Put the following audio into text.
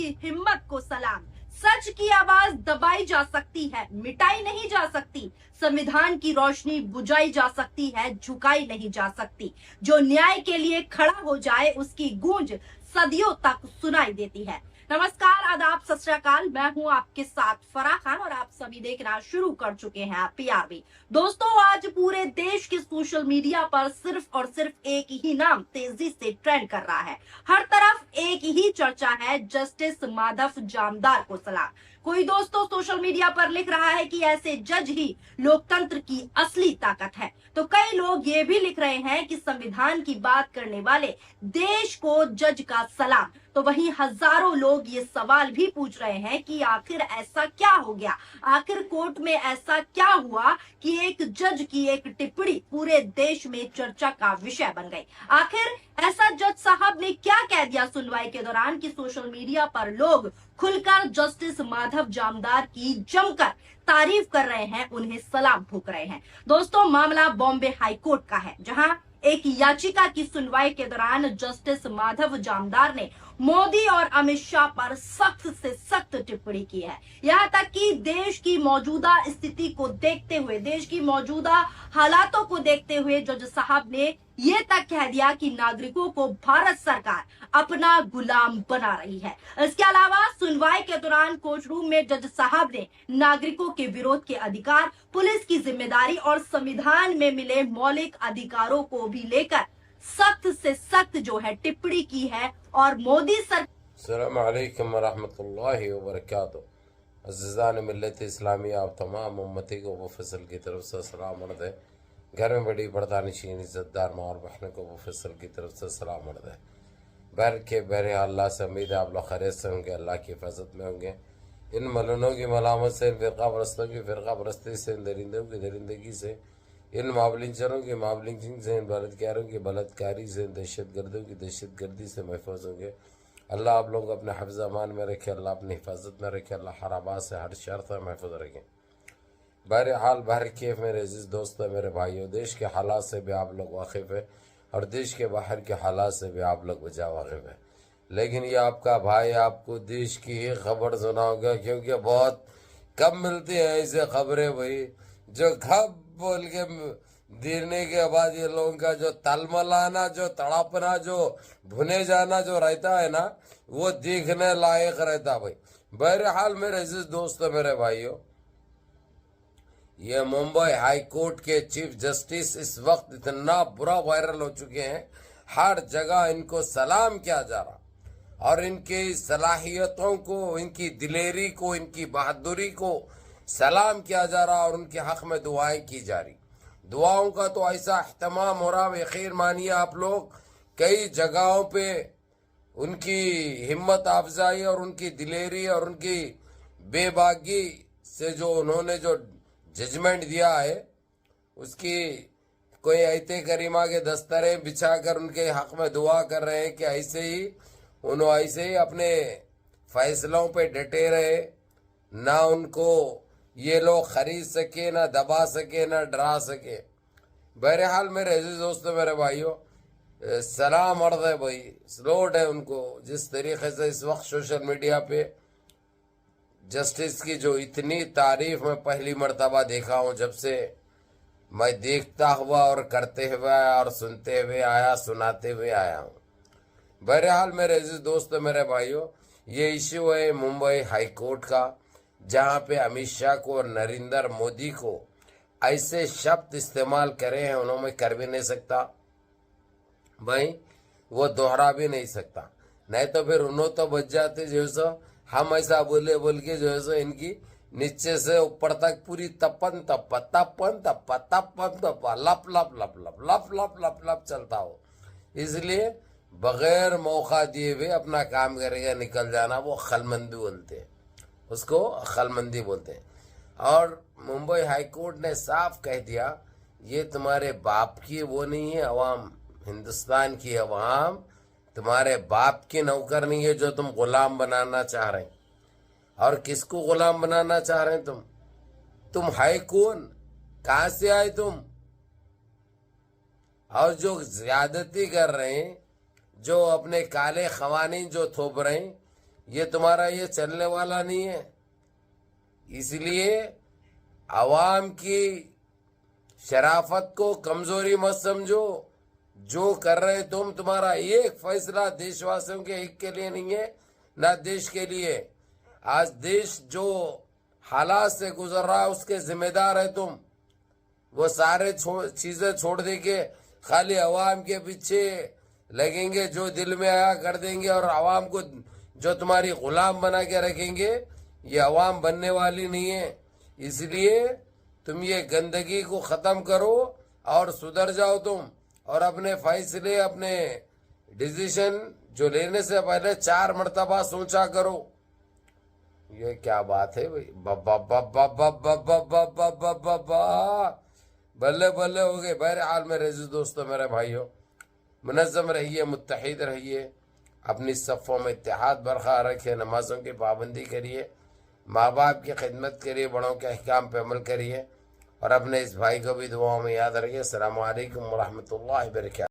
की हिम्मत को सलाम। सच की आवाज दबाई जा सकती है, मिटाई नहीं जा सकती। संविधान की रोशनी बुझाई जा सकती है, झुकाई नहीं जा सकती। जो न्याय के लिए खड़ा हो जाए उसकी गूंज सदियों तक सुनाई देती है। नमस्कार, आदाब, सत श्री अकाल। मैं हूं आपके साथ फराह खान और आप सभी देखना शुरू कर चुके हैं पीआरबी। दोस्तों, आज पूरे देश के सोशल मीडिया पर सिर्फ और सिर्फ एक ही नाम तेजी से ट्रेंड कर रहा है। हर तरफ एक ही चर्चा है, जस्टिस माधव जामदार को सलाम। कोई दोस्तों सोशल मीडिया पर लिख रहा है कि ऐसे जज ही लोकतंत्र की असली ताकत है, तो कई लोग ये भी लिख रहे हैं कि संविधान की बात करने वाले देश को जज का सलाम। तो वहीं हजारों लोग ये सवाल भी पूछ रहे हैं कि आखिर ऐसा क्या हो गया, आखिर कोर्ट में ऐसा क्या हुआ कि एक जज की एक टिप्पणी पूरे देश में चर्चा का विषय बन गई। आखिर ऐसा जज साहब ने क्या कह दिया सुनवाई के दौरान कि सोशल मीडिया पर लोग खुलकर जस्टिस माधव जामदार की जमकर तारीफ कर रहे हैं, उन्हें सलाम ठोक रहे हैं। दोस्तों, मामला बॉम्बे हाईकोर्ट का है, जहां एक याचिका की सुनवाई के दौरान जस्टिस माधव जामदार ने मोदी और अमित शाह पर सख्त से सख्त टिप्पणी की है। यहाँ तक कि देश की मौजूदा स्थिति को देखते हुए, देश की मौजूदा हालातों को देखते हुए जज साहब ने ये तक कह दिया कि नागरिकों को भारत सरकार अपना गुलाम बना रही है। इसके अलावा सुनवाई के दौरान कोर्ट रूम में जज साहब ने नागरिकों के विरोध के अधिकार, पुलिस की जिम्मेदारी और संविधान में मिले मौलिक अधिकारों को भी लेकर सख्त से सख्त जो है टिप्पणी की है। और मोदी सरकार अस्सलाम वालेकुम वरहमतुल्लाहि वबरकातुहू। अज़ीज़ान मिल्लत इस्लामी, आप तमाम उम्मती को मुफस्सल की तरफ से सलाम अर्ज़ है। घर में बड़ी पर्दानशीन इज़्ज़तदार माँ और बहनों को मुफस्सल की तरफ से सलाम अर्ज़ है। बहर अल्लाह से उम्मीद है आप लोग खैरियत से होंगे, अल्लाह की हिफाजत में होंगे। इन मलूनों की मलामत से, इन फ़िरका परस्तों की फ़िरका परस्ती से, इन दरिंदों की दरिंदगी से, इन मावलिंचरों की मावलिंचिंग से, इन बलात्कारों की बलात्कारी से, इन दहशतगर्दों की दहशतगर्दी से महफूज होंगे। अल्लाह आप लोगों को अपने हिफ्ज़ अमान में रखे, अल्लाह अपनी हिफाजत में रखे, अल्लाह हर आबाद से, हर शर से महफूज रखें। बहरहाल बहर कैफ मेरे अजीज़ दोस्तों, मेरे भाइयों, देश के हालात से भी आप लोग वाकिफ़ है और देश के बाहर के हालात से भी आप लोग बजा वाकिफ़ है। लेकिन ये आपका भाई आपको देश की ही खबर सुनाऊंगा, क्योंकि बहुत कम मिलती हैं ऐसे खबरें भाई, जो खब बोल के देने के बाद ये लोगों का जो तलमलाना, जो तड़पना, जो भुने जाना जो रहता है ना, वो देखने लायक रहता भाई। बहरहाल मेरे अजीज दोस्तों, मेरे भाइयों, ये मुंबई हाई कोर्ट के चीफ जस्टिस इस वक्त इतना बुरा वायरल हो चुके हैं, हर जगह इनको सलाम किया जा रहा और इनकी सलाहियतों को, इनकी दिलेरी को, इनकी बहादुरी को सलाम किया जा रहा और उनके हक में दुआएं की जा रही। दुआओं का तो ऐसा अहतमाम हो रहा, यकीन मानिए आप लोग, कई जगहों पे उनकी हिम्मत अफजाई और उनकी दिलेरी और उनकी बेबाकी से जो उन्होंने जो जजमेंट दिया है, उसकी कोई आयते करीमा के दस्तरे बिछाकर उनके हक में दुआ कर रहे हैं कि ऐसे ही अपने फैसलों पे डटे रहे, ना उनको ये लोग खरीद सके, ना दबा सके, ना डरा सके। बहरहाल मेरे अजीज दोस्तों, मेरे भाइयों, सलाम अर्ज़ है भाई, सलूट है उनको। जिस तरीके से इस वक्त सोशल मीडिया पे जस्टिस की जो इतनी तारीफ मैं पहली मर्तबा देखा हूँ, जब से मैं देखता हुआ और करते हुए और सुनते हुए आया, सुनाते हुए आया हूँ। बहरहाल मेरे अजीज दोस्तों, मेरे भाइयों, ये इश्यू है मुंबई हाई कोर्ट का, जहाँ पे अमित शाह को और नरेंद्र मोदी को ऐसे शब्द इस्तेमाल करे हैं, उन्होंने कर भी नहीं सकता भाई, वो दोहरा भी नहीं सकता। नहीं तो फिर उन्होंने तो बच जाते, जो सो हम ऐसा बोले बोल के जो है सो इनकी नीचे से ऊपर तक पूरी तपन तप्पा तपन तप्पा तपन तप्पा लप लप लप लप लप लप लप लप चलता हो। इसलिए बगैर मौका दिए हुए अपना काम करेगा निकल जाना, वो अक्लमंदी बोलते हैं, उसको अक्लमंदी बोलते हैं। और मुंबई हाई कोर्ट ने साफ कह दिया, ये तुम्हारे बाप की वो नहीं है अवाम, हिंदुस्तान की अवाम तुम्हारे बाप की नौकर नहीं है जो तुम गुलाम बनाना चाह रहे हैं। और किसको गुलाम बनाना चाह रहे हैं तुम है कौन, कहां से आए तुम? और जो ज्यादती कर रहे हैं, जो अपने काले खवानीन जो थोप रहे हैं, ये तुम्हारा ये चलने वाला नहीं है। इसलिए आवाम की शराफत को कमजोरी मत समझो। जो कर रहे तुम, तुम्हारा एक फैसला देशवासियों के हित के लिए नहीं है, ना देश के लिए। आज देश जो हालात से गुजर रहा है उसके जिम्मेदार है तुम। वो सारे चीजें छोड़ दे के खाली अवाम के पीछे लगेंगे, जो दिल में आया कर देंगे, और अवाम को जो तुम्हारी गुलाम बना के रखेंगे, ये अवाम बनने वाली नहीं है। इसलिए तुम ये गंदगी को खत्म करो और सुधर जाओ तुम, और अपने फैसले, अपने डिसीजन जो लेने से पहले 4 मर्तबा सोचा करो। ये क्या बात है भाई, बल्ले बल्ले हो गए। बहरहाल मेरे अज़ीज़ दोस्तों, मेरे भाइयों, मुनज़्ज़म रहिए, मुत्तहिद रहिए, अपनी सफ़ों में इत्तेहाद बरकरार रखिए, नमाज़ों की पाबंदी करिए, माँ बाप की खिदमत करिए, बड़ों के अहकाम पे अमल करिए, और अपने इस भाई को भी दुआओं में याद रखिए। अस्सलामु अलैकुम व रहमतुल्लाहि व बरकातहू।